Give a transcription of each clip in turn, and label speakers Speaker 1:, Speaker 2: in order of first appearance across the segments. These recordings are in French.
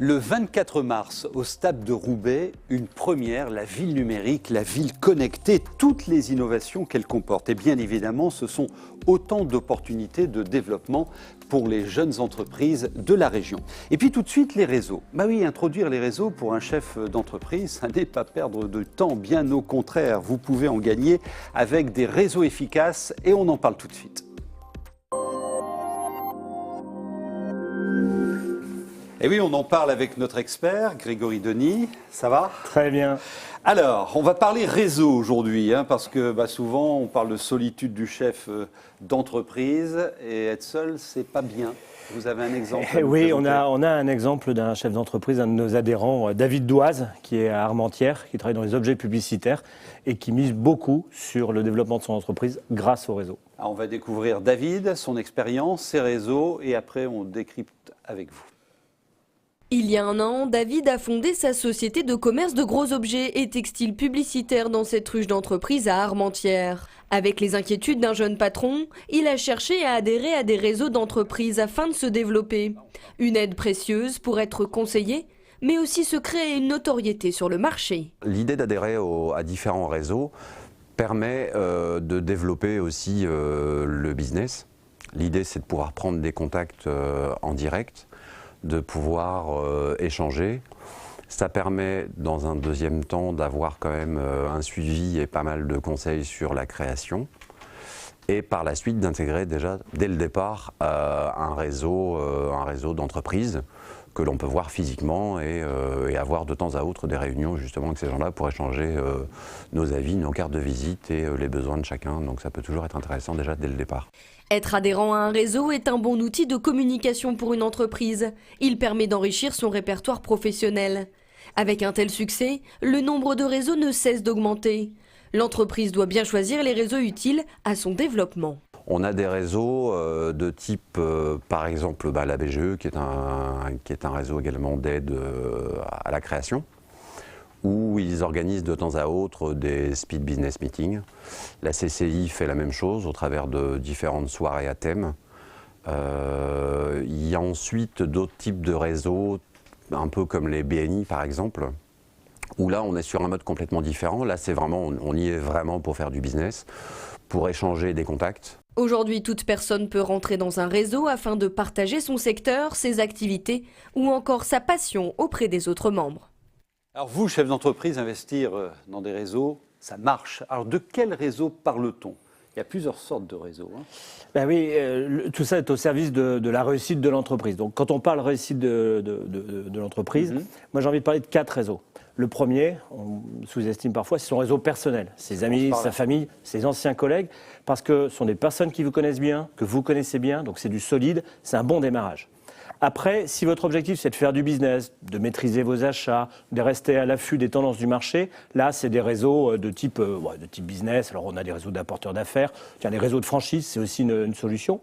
Speaker 1: Le 24 mars, au stade de Roubaix, une première, la ville numérique, la ville connectée, toutes les innovations qu'elle comporte. Et bien évidemment, ce sont autant d'opportunités de développement pour les jeunes entreprises de la région. Et puis tout de suite, les réseaux. Bah oui, introduire les réseaux pour un chef d'entreprise, ça n'est pas perdre de temps, bien au contraire. Vous pouvez en gagner avec des réseaux efficaces et on en parle tout de suite. Et oui, on en parle avec notre expert, Grégory Denis. Ça va?
Speaker 2: Très bien.
Speaker 1: Alors, on va parler réseau aujourd'hui, parce que souvent, on parle de solitude du chef d'entreprise et être seul, c'est pas bien. Vous avez un exemple?
Speaker 2: Oui, on a un exemple d'un chef d'entreprise, un de nos adhérents, David Douaz, qui est à Armentières, qui travaille dans les objets publicitaires et qui mise beaucoup sur le développement de son entreprise grâce au réseau.
Speaker 1: Alors, on va découvrir David, son expérience, ses réseaux et après, on décrypte avec vous.
Speaker 3: Il y a un an, David a fondé sa société de commerce de gros objets et textiles publicitaires dans cette ruche d'entreprise à Armentières. Avec les inquiétudes d'un jeune patron, il a cherché à adhérer à des réseaux d'entreprises afin de se développer. Une aide précieuse pour être conseillé, mais aussi se créer une notoriété sur le marché.
Speaker 4: L'idée d'adhérer à différents réseaux permet de développer aussi le business. L'idée, c'est de pouvoir prendre des contacts en direct, de pouvoir échanger. Ça permet, dans un deuxième temps, d'avoir quand même un suivi et pas mal de conseils sur la création. Et par la suite, d'intégrer déjà, dès le départ, un réseau d'entreprises que l'on peut voir physiquement et avoir de temps à autre des réunions justement avec ces gens-là pour échanger nos avis, nos cartes de visite et les besoins de chacun. Donc ça peut toujours être intéressant déjà dès le départ.
Speaker 3: Être adhérent à un réseau est un bon outil de communication pour une entreprise. Il permet d'enrichir son répertoire professionnel. Avec un tel succès, le nombre de réseaux ne cesse d'augmenter. L'entreprise doit bien choisir les réseaux utiles à son développement.
Speaker 4: On a des réseaux de type, par exemple, la BGE, qui est un réseau également d'aide à la création, où ils organisent de temps à autre des speed business meetings. La CCI fait la même chose au travers de différentes soirées à thème. Il y a ensuite d'autres types de réseaux, un peu comme les BNI par exemple, où là on est sur un mode complètement différent. Là c'est vraiment, on y est vraiment pour faire du business, pour échanger des contacts.
Speaker 3: Aujourd'hui, toute personne peut rentrer dans un réseau afin de partager son secteur, ses activités ou encore sa passion auprès des autres membres.
Speaker 1: Alors vous, chef d'entreprise, investir dans des réseaux, ça marche. Alors de quel réseau parle-t-on? Il y a plusieurs sortes de réseaux.
Speaker 2: Ben oui, tout ça est au service de la réussite de l'entreprise. Donc quand on parle réussite de l'entreprise, moi j'ai envie de parler de 4 réseaux. Le premier, on sous-estime parfois, c'est son réseau personnel. Ses amis, sa famille, ses anciens collègues, parce que ce sont des personnes qui vous connaissent bien, que vous connaissez bien, donc c'est du solide, c'est un bon démarrage. Après, si votre objectif c'est de faire du business, de maîtriser vos achats, de rester à l'affût des tendances du marché, là c'est des réseaux de type business. Alors on a des réseaux d'apporteurs d'affaires, les réseaux de franchise, c'est aussi une solution.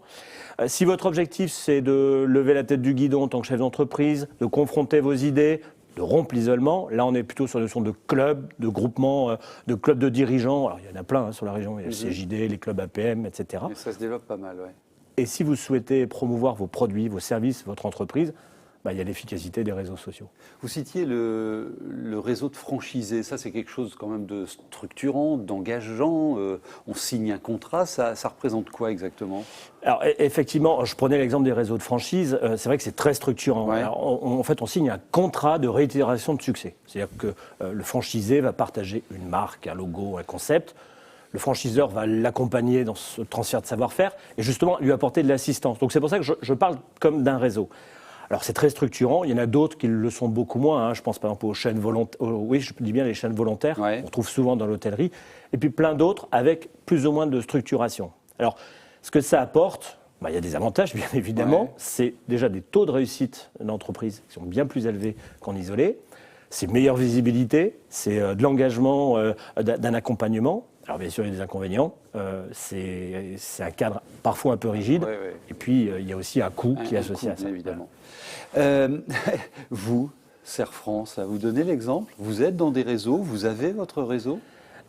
Speaker 2: Si votre objectif c'est de lever la tête du guidon en tant que chef d'entreprise, de confronter vos idées, de rompre l'isolement, là on est plutôt sur une notion de club, de groupement, de club de dirigeants. Alors il y en a plein sur la région, il y a le CJD, les clubs APM, etc.
Speaker 1: Et ça se développe pas mal, ouais.
Speaker 2: Et si vous souhaitez promouvoir vos produits, vos services, votre entreprise, il y a l'efficacité des réseaux sociaux.
Speaker 1: Vous citiez le réseau de franchisés. Ça, c'est quelque chose quand même de structurant, d'engageant. On signe un contrat. Ça représente quoi exactement? Alors,
Speaker 2: effectivement, je prenais l'exemple des réseaux de franchise. C'est vrai que c'est très structurant.
Speaker 1: Ouais.
Speaker 2: Alors, en fait, on signe un contrat de réitération de succès. C'est-à-dire que le franchisé va partager une marque, un logo, un concept. Le franchiseur va l'accompagner dans ce transfert de savoir-faire et justement lui apporter de l'assistance. Donc c'est pour ça que je parle comme d'un réseau. Alors c'est très structurant, il y en a d'autres qui le sont beaucoup moins. Je pense par exemple aux chaînes volontaires, oui je dis bien les chaînes volontaires, on trouve souvent dans l'hôtellerie, et puis plein d'autres avec plus ou moins de structuration. Alors ce que ça apporte, il y a des avantages bien évidemment, c'est déjà des taux de réussite d'entreprise qui sont bien plus élevés qu'en isolé, c'est meilleure visibilité, c'est de l'engagement, d'un accompagnement. Alors bien sûr, il y a des inconvénients, c'est un cadre parfois un peu rigide, et puis il y a aussi un coût qui est associé à ça.
Speaker 1: Évidemment. Vous, Serre France, vous donnez l'exemple, vous êtes dans des réseaux, vous avez votre réseau?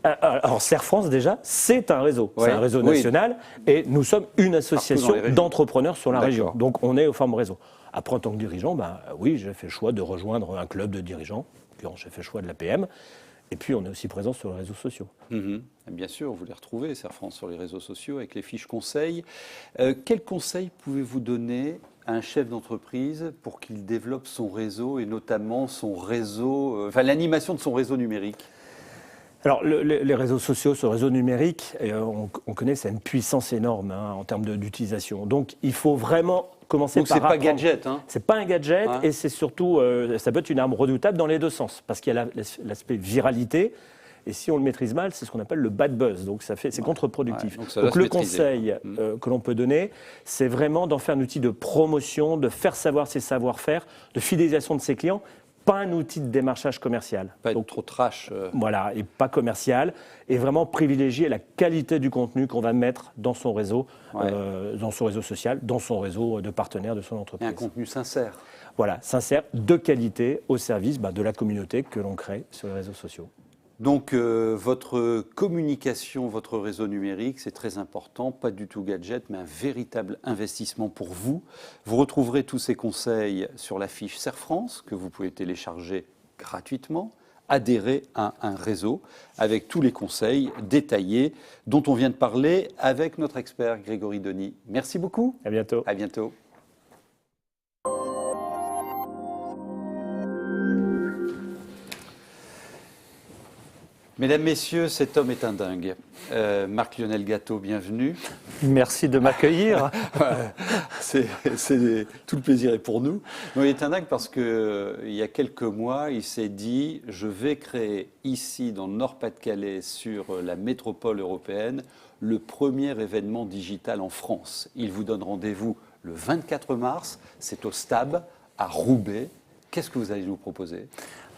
Speaker 2: Alors, Serre France, déjà, c'est un réseau.
Speaker 1: Ouais.
Speaker 2: C'est un réseau national et nous sommes une association
Speaker 1: régions.
Speaker 2: d'entrepreneurs sur la
Speaker 1: D'accord.
Speaker 2: région. Donc, on est aux formes réseau. Après, en tant que dirigeant, oui, j'ai fait le choix de rejoindre un club de dirigeants. Puis, j'ai fait le choix de l'APM. Et puis, on est aussi présent sur les réseaux sociaux.
Speaker 1: Bien sûr, vous les retrouvez, Serre France, sur les réseaux sociaux avec les fiches conseils. Quels conseils pouvez-vous donner à un chef d'entreprise pour qu'il développe son réseau et notamment son réseau, l'animation de son réseau numérique?
Speaker 2: Alors, les réseaux sociaux, ce réseau numérique, on connaît, c'est une puissance énorme en termes d'utilisation. Donc, il faut vraiment commencer
Speaker 1: Donc,
Speaker 2: par
Speaker 1: c'est pas gadget, hein?
Speaker 2: C'est pas un gadget
Speaker 1: Ouais.
Speaker 2: et c'est surtout, ça peut être une arme redoutable dans les deux sens, parce qu'il y a l'aspect viralité. Et si on le maîtrise mal, c'est ce qu'on appelle le bad buzz. Donc c'est contre-productif.
Speaker 1: Ouais, donc
Speaker 2: le conseil que l'on peut donner, c'est vraiment d'en faire un outil de promotion, de faire savoir ses savoir-faire, de fidélisation de ses clients, pas un outil de démarchage commercial.
Speaker 1: Pas être trop trash.
Speaker 2: Voilà, et pas commercial, et vraiment privilégier la qualité du contenu qu'on va mettre dans son réseau, dans son réseau social, dans son réseau de partenaires de son
Speaker 1: Et
Speaker 2: entreprise.
Speaker 1: un contenu sincère.
Speaker 2: Voilà, sincère, de qualité, au service de la communauté que l'on crée sur les réseaux sociaux.
Speaker 1: Donc, votre communication, votre réseau numérique, c'est très important, pas du tout gadget, mais un véritable investissement pour vous. Vous retrouverez tous ces conseils sur la fiche Serre France, que vous pouvez télécharger gratuitement, adhérer à un réseau, avec tous les conseils détaillés dont on vient de parler avec notre expert Grégory Denis. Merci beaucoup.
Speaker 2: À bientôt.
Speaker 1: À bientôt. Mesdames, Messieurs, cet homme est un dingue. Marc-Lionel Gâteau, bienvenue.
Speaker 5: Merci de m'accueillir.
Speaker 1: Tout le plaisir est pour nous. Non, il est un dingue parce qu'il y a quelques mois, il s'est dit « Je vais créer ici, dans le Nord-Pas-de-Calais, sur la métropole européenne, le premier événement digital en France. » Il vous donne rendez-vous le 24 mars, c'est au STAB, à Roubaix. Qu'est-ce que vous allez nous proposer ?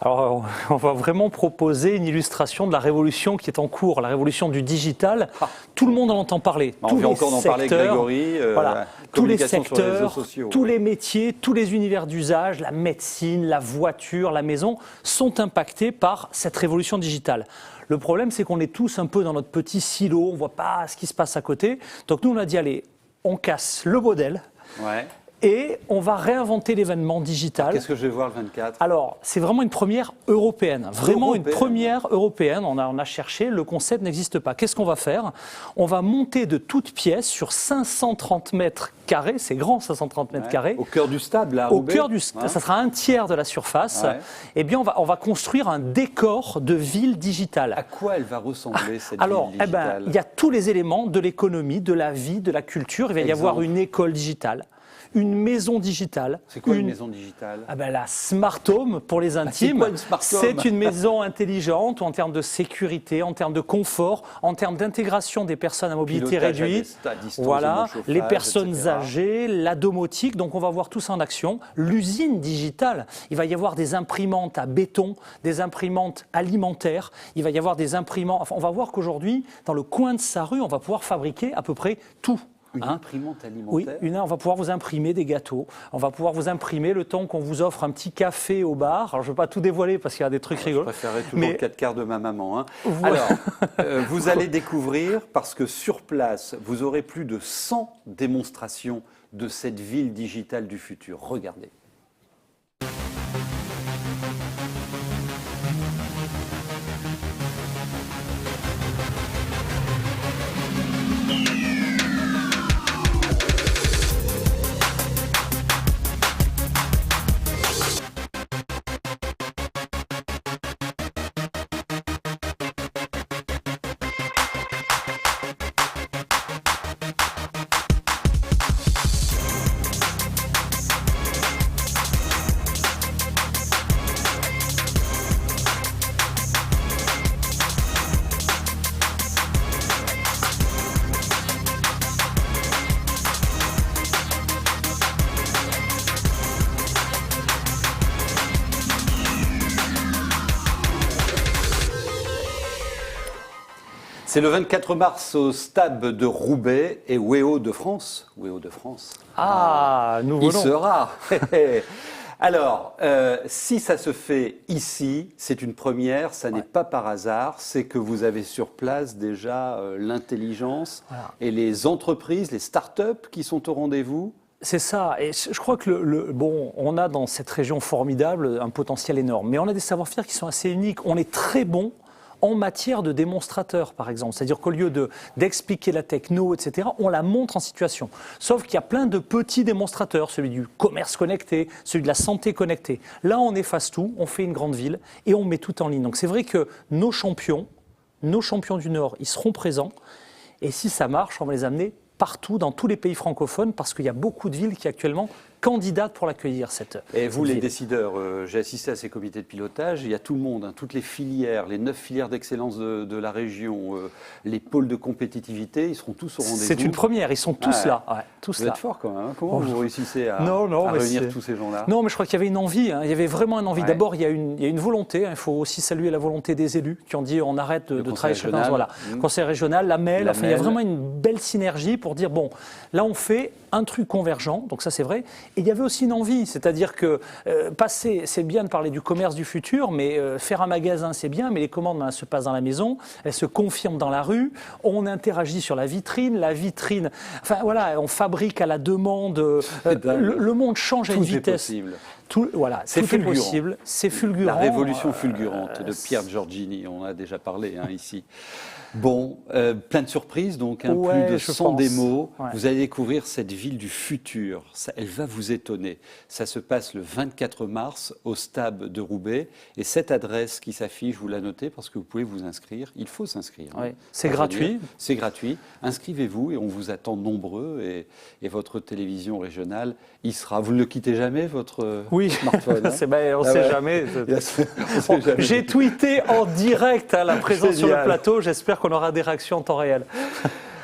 Speaker 5: Alors, on va vraiment proposer une illustration de la révolution qui est en cours, la révolution du digital. Tout le monde en entend parler.
Speaker 1: On vient encore d'en parler avec Grégory.
Speaker 5: Voilà, tous les
Speaker 1: communication sur les réseaux
Speaker 5: secteurs,
Speaker 1: sociaux,
Speaker 5: tous les métiers, tous les univers d'usage, la médecine, la voiture, la maison, sont impactés par cette révolution digitale. Le problème, c'est qu'on est tous un peu dans notre petit silo, on ne voit pas ce qui se passe à côté. Donc nous, on a dit, allez, on casse le modèle.
Speaker 1: Ouais.
Speaker 5: Et on va réinventer l'événement digital.
Speaker 1: Qu'est-ce que je vais voir le 24 ?
Speaker 5: Alors, c'est vraiment une première européenne. Vraiment
Speaker 1: Européenne.
Speaker 5: une première européenne. On a cherché, le concept n'existe pas. Qu'est-ce qu'on va faire ? On va monter de toutes pièces sur 530 mètres carrés. C'est grand, 530 mètres carrés.
Speaker 1: Au cœur du stade, là, à
Speaker 5: Au
Speaker 1: Roubaix.
Speaker 5: cœur du stade, ça sera un tiers de la surface.
Speaker 1: Ouais.
Speaker 5: Eh bien, on va construire un décor de ville digitale.
Speaker 1: À quoi elle va ressembler, cette
Speaker 5: Alors,
Speaker 1: ville digitale ?
Speaker 5: il y a tous les éléments de l'économie, de la vie, de la culture. Il va y avoir une école digitale, une maison digitale.
Speaker 1: C'est quoi une maison digitale ?
Speaker 5: La Smart Home pour les intimes.
Speaker 1: quoi une Smart Home ?
Speaker 5: C'est une maison intelligente en termes de sécurité, en termes de confort, en termes d'intégration des personnes à mobilité
Speaker 1: Pilotage
Speaker 5: réduite.
Speaker 1: à distance,
Speaker 5: Voilà,
Speaker 1: chauffage,
Speaker 5: les personnes
Speaker 1: etc.
Speaker 5: âgées, la domotique. Donc on va voir tout ça en action. L'usine digitale, il va y avoir des imprimantes à béton, des imprimantes alimentaires. Il va y avoir des imprimantes. Enfin, on va voir qu'aujourd'hui, dans le coin de sa rue, on va pouvoir fabriquer à peu près tout.
Speaker 1: Une imprimante alimentaire ?
Speaker 5: Oui, on va pouvoir vous imprimer des gâteaux, on va pouvoir vous imprimer le temps qu'on vous offre un petit café au bar. Alors je ne veux pas tout dévoiler parce qu'il y a des trucs rigolos.
Speaker 1: Je préférais toujours le 4 quarts de ma maman. Hein.
Speaker 5: Voilà.
Speaker 1: Alors, vous allez découvrir, parce que sur place, vous aurez plus de 100 démonstrations de cette ville digitale du futur. Regardez. C'est le 24 mars au STAB de Roubaix et Wéo de France. Wéo de France.
Speaker 5: Ah, nous
Speaker 1: Il
Speaker 5: venons.
Speaker 1: sera. Alors, si ça se fait ici, c'est une première, ça n'est pas par hasard, c'est que vous avez sur place déjà l'intelligence et les entreprises, les start-up qui sont au rendez-vous.
Speaker 5: C'est ça, et je crois que on a dans cette région formidable un potentiel énorme, mais on a des savoir-faire qui sont assez uniques. On est très bon en matière de démonstrateur, par exemple. C'est-à-dire qu'au lieu d'expliquer la techno, etc., on la montre en situation. Sauf qu'il y a plein de petits démonstrateurs, celui du commerce connecté, celui de la santé connectée. Là, on efface tout, on fait une grande ville et on met tout en ligne. Donc c'est vrai que nos champions du Nord, ils seront présents. Et si ça marche, on va les amener partout, dans tous les pays francophones, parce qu'il y a beaucoup de villes qui actuellement candidates pour l'accueillir.
Speaker 1: Et vous, les décideurs, j'ai assisté à ces comités de pilotage, il y a tout le monde, hein, toutes les filières, les 9 filières d'excellence de la région, les pôles de compétitivité, ils seront tous au rendez-vous.
Speaker 5: C'est une première, ils sont tous là. Ouais, tous
Speaker 1: vous
Speaker 5: là.
Speaker 1: êtes fort quand même, hein. Comment vous réussissez à réunir tous ces gens-là?
Speaker 5: Non, mais je crois qu'il y avait une envie, hein. Il y avait vraiment une envie. D'abord, il y a une volonté, hein. Il faut aussi saluer la volonté des élus qui ont dit on arrête de travailler chacun. Voilà. Conseil régional, la MEL, il y a vraiment une belle synergie pour dire bon, là on fait un truc convergent, donc ça c'est vrai. Et il y avait aussi une envie, c'est-à-dire que passer, c'est bien de parler du commerce du futur, mais faire un magasin c'est bien, mais les commandes elles se passent dans la maison, elles se confirment dans la rue, on interagit sur la vitrine, enfin voilà, on fabrique à la demande, le monde change à une vitesse. Tout est possible, c'est fulgurant.
Speaker 1: La révolution fulgurante de Pierre Giorgini, on en a déjà parlé ici. Bon, plein de surprises, donc plus de 100 démos. Ouais. Vous allez découvrir cette ville du futur. Elle va vous étonner. Ça se passe le 24 mars au Stab de Roubaix. Et cette adresse qui s'affiche, vous la notez parce que vous pouvez vous inscrire. Il faut s'inscrire.
Speaker 5: Ouais. C'est gratuit.
Speaker 1: C'est gratuit. Inscrivez-vous et on vous attend nombreux. Et votre télévision régionale y sera. Vous ne le quittez jamais, votre smartphone,
Speaker 5: on ne sait jamais. J'ai tweeté en direct à la présence sur le plateau. J'espère qu'on aura des réactions en temps réel.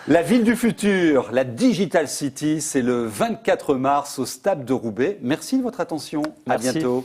Speaker 1: La ville du futur, la Digital City, c'est le 24 mars au Stab de Roubaix. Merci de votre attention.
Speaker 5: Merci.
Speaker 1: À bientôt.